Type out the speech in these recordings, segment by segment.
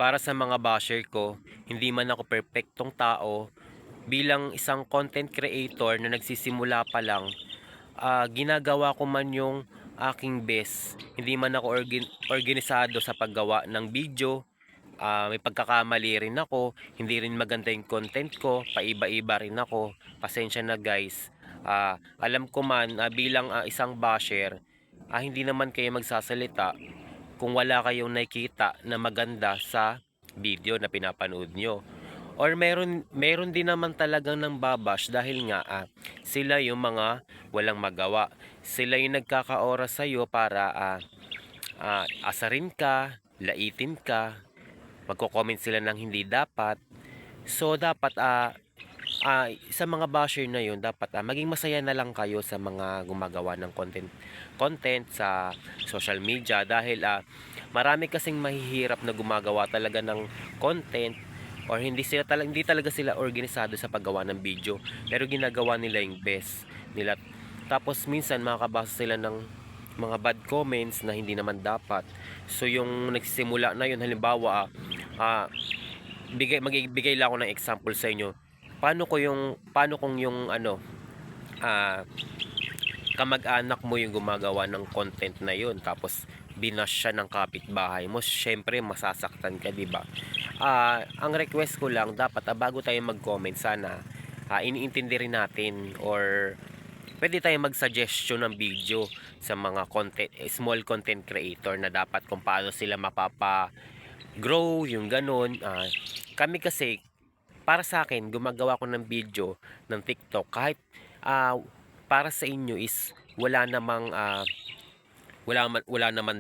Para sa mga basher ko, hindi man ako perpektong tao, bilang isang content creator na nagsisimula pa lang, ginagawa ko man yung aking best. Hindi man ako organisado sa paggawa ng video, may pagkakamali rin ako, hindi rin maganda yung content ko, paiba-iba rin ako. Pasensya na guys. Alam ko man bilang isang basher, hindi naman kayo magsasalita kung wala kayong nakita na maganda sa video na pinapanood nyo. Or meron din naman talagang nang babash dahil nga sila yung mga walang magawa. Sila yung nagkakaoras sa iyo para asarin ka, laitin ka, magko-comment sila ng hindi dapat. So dapat sa mga basher na yun, dapat maging masaya na lang kayo sa mga gumagawa ng content sa social media dahil marami kasing mahihirap na gumagawa talaga ng content or hindi talaga sila organisado sa paggawa ng video pero ginagawa nila yung best nila. Tapos minsan makakabasa sila ng mga bad comments na hindi naman dapat. So yung nagsisimula na yun, halimbawa magbibigay lang ako ng example sa inyo. Paano kung yung kamag-anak mo yung gumagawa ng content na yun tapos binash siya ng kapitbahay mo, syempre masasaktan ka, di ba? Ang request ko lang, dapat bago tayo mag-comment, sana iniintindi rin natin or pwede tayong mag-suggestion ng video sa mga small content creator na dapat kung paano sila mapapa-grow, yung ganun. Kami kasi, para sa akin, gumagawa ko ng video ng TikTok kahit para sa inyo is wala naman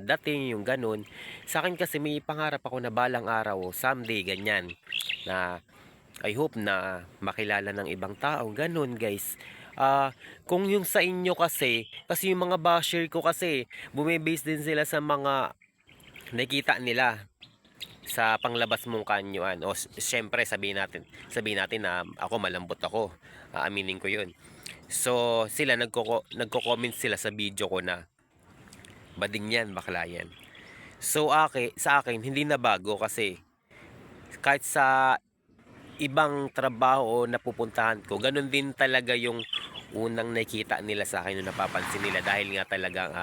dating yung ganun. Sa akin kasi may pangarap ako na balang araw, someday ganyan, na I hope na makilala ng ibang tao, ganun guys. Kung yung sa inyo kasi yung mga basher ko kasi bumibase din sila sa mga nakita nila sa panglabas mong kanyuan. O syempre sabihin natin na ako malambot ako, aaminin ko yun. So sila nagko-comment sila sa video ko na bading yan, bakla yan. So sa akin hindi na bago kasi kahit sa ibang trabaho na pupuntahan ko, ganun din talaga yung unang nakita nila sa akin, nung napapansin nila dahil nga talagang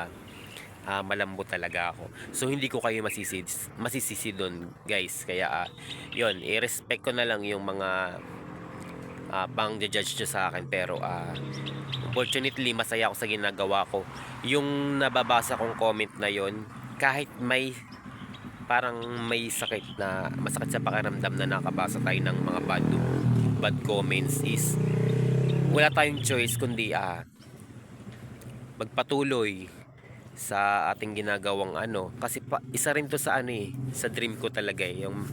malambot talaga ako. So hindi ko kayo masisisi doon guys. Kaya yun, i-respect ko na lang yung mga pang judge nyo sa akin. Pero unfortunately masaya ako sa ginagawa ko. Yung nababasa kong comment na yon, kahit parang may masakit sa pakiramdam na nakabasa tayo ng mga bad comments, is wala tayong choice kundi magpatuloy sa ating ginagawang kasi isa rin to sa sa dream ko talaga yung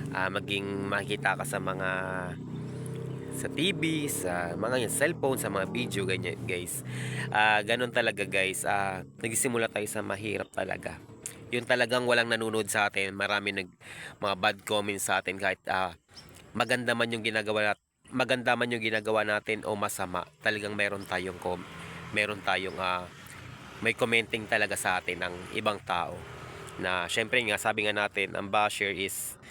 maging makita ka sa mga sa TV, sa mga yung cellphone, sa mga video ganyan guys. Ganun talaga guys. Nagsimula tayo sa mahirap talaga. Yun talagang walang nanonood sa atin, mga bad comments sa atin kahit maganda man yung ginagawa natin o masama, talagang meron tayong may commenting talaga sa atin ng ibang tao na syempre nga sabi nga natin, ang basher is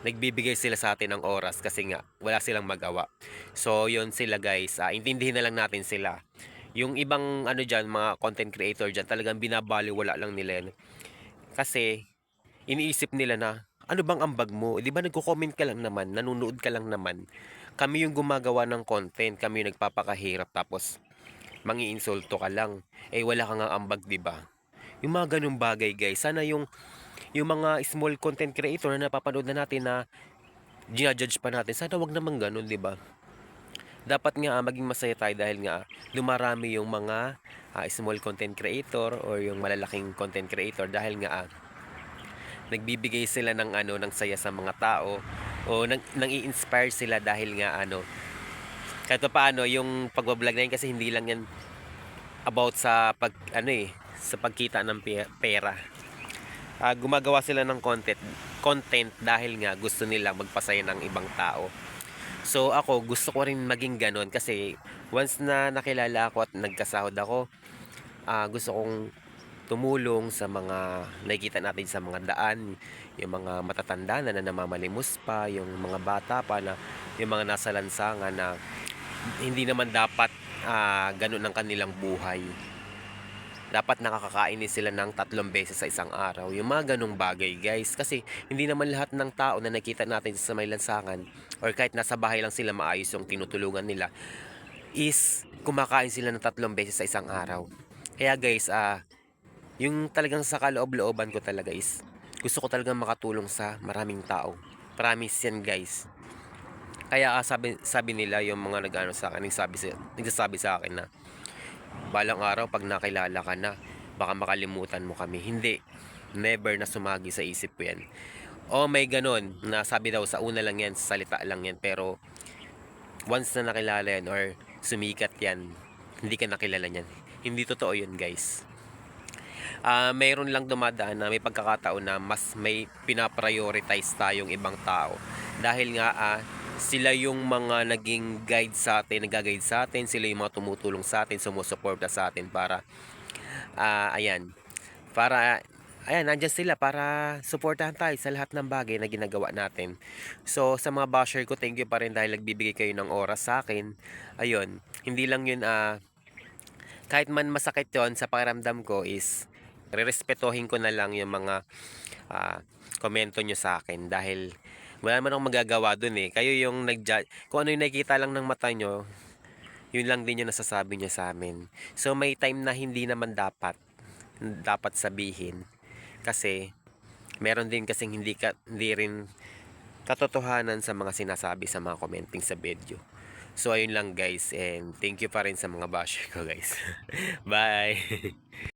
nagbibigay sila sa atin ng oras kasi nga wala silang magawa. So yun sila guys, intindihin na lang natin sila. Yung ibang dyan, mga content creator dyan, talagang binabaliwala lang nila yan. Kasi iniisip nila na ano bang ambag mo? Di ba nagko-comment ka lang naman, nanonood ka lang naman. Kami yung gumagawa ng content, kami yung nagpapakahirap tapos mangiinsulto ka lang. Wala kang ambag, di ba? Yung mga ganung bagay guys, sana yung mga small content creator na napapanood na natin na ginajudge pa natin, sana wag naman ganun, di ba? Dapat nga maging masaya tayo dahil nga lumarami yung mga small content creator or yung malalaking content creator dahil nga nagbibigay sila ng saya sa mga tao o nang i-inspire sila dahil nga kahit paano yung pagbablog na yun, kasi hindi lang yan about sa sa pagkita ng pera. Gumagawa sila ng content dahil nga gusto nila magpasaya ng ibang tao. So ako gusto ko rin maging ganon kasi once na nakilala ako at nagkasahod ako, gusto kong tumulong sa mga nakikita natin sa mga daan, yung mga matatanda na namamalimos pa, yung mga bata pa na yung mga nasa lansangan na hindi naman dapat ganun ang kanilang buhay. Dapat nakakakain din sila ng 3 beses sa isang araw. Yung mga ganong bagay, guys. Kasi hindi naman lahat ng tao na nakita natin sa may lansangan or kahit nasa bahay lang sila maayos yung tinutulungan nila is kumakain sila ng 3 beses sa isang araw. Kaya guys, yung talagang sa kaloob-looban ko talaga is gusto ko talagang makatulong sa maraming tao. Promise yan, guys. Kaya sabi nila yung mga nag-ano sa akin, nagsasabi sa akin na balang araw pag nakilala ka na, baka makalimutan mo kami. Hindi. Never na sumagi sa isip ko yan. O may ganon, na sabi daw sa una lang yan, sa salita lang yan. Pero once na nakilala yan or sumikat yan, hindi ka nakilala niyan. Hindi totoo yun, guys. Mayroon lang dumadaan na may pagkakataon na mas may pinaprioritize tayong ibang tao. Dahil nga sila yung mga naging guide sa atin, nag-guide sa atin, sila yung mga tumutulong sa atin, sumusuporta sa atin para ayan, para ayan, nandiyan sila para suportahan tayo sa lahat ng bagay na ginagawa natin. So, sa mga basher ko, thank you pa rin dahil nagbibigay kayo ng oras sa akin. Ayun, hindi lang yun, kahit man masakit yon sa pakiramdam ko is, rerespetuhin ko na lang yung mga komento nyo sa akin dahil wala naman akong magagawa dun eh. Kayo yung nag-judge. Kung ano yung nakikita lang ng mata nyo, yun lang din yung nasasabi nyo sa amin. So, may time na hindi naman dapat sabihin. Kasi, meron din kasing hindi rin katotohanan sa mga sinasabi sa mga commenting sa video. So, ayun lang guys. And thank you pa rin sa mga basher ko guys. Bye!